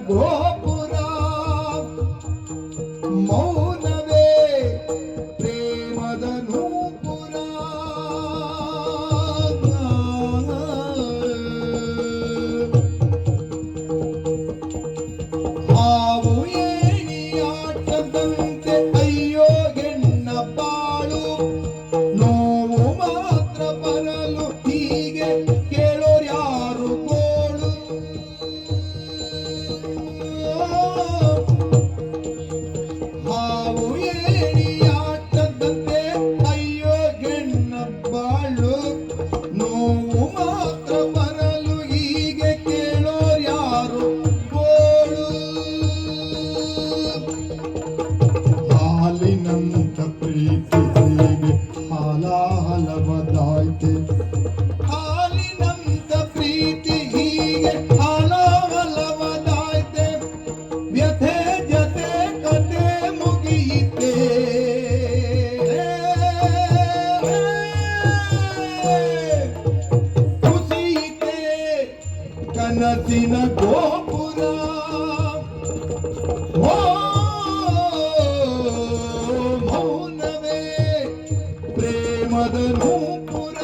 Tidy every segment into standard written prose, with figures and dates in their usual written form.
ಗೋಪುರ ಮೌನವೇ ಪ್ರೇಮದ ನೂಪುರ ಹಾವು ಏಣಿಯಾಟದಂತೆ ಅಯ್ಯೋ ಗೆಣ್ಣ ಬಾಳು ನೋವು ಮಾತ್ರ ಬರಲು ಹೀಗೆ ಕೇಳೋರ್ಯಾರು ಗೋಳು ಹಾವು ಏಣಿಯಾಟದಂತೆ ಅಯ್ಯೋ ಗೆಣ್ಣ ಬಾಳು ನೋವು ಮಾತ್ರ ಬರಲು ಹೀಗೆ ಕೇಳೋರ್ಯಾರು ಗೋಳು ಹಾಲಿನಂತ ಪ್ರೀತಿ ಹೀಗೆ ಹಾಲಾಹಲವದಾಯ್ತೆ ಹಾಲಿನಂತ ಪ್ರೀತಿ ಹೀಗೆ ಹಾಲಾಹಲವದಾಯ್ತೆ ವ್ಯಥೆ ಜತೆ ಕತೆ ಮುಗಿಯಿತೆ ಕುಸಿಯಿತೆ ಕನಸಿನ ಗೋಪುರ ಓ ಮೌನವೇ ಪ್ರೇಮದ ನೂಪುರ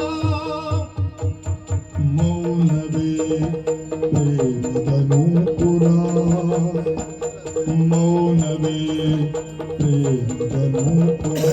ಮೌನವೇ ಪ್ರೇಮದ ನೂಪುರ ಮೌನವೇ ಪ್ರೇಮದ ನೂಪುರ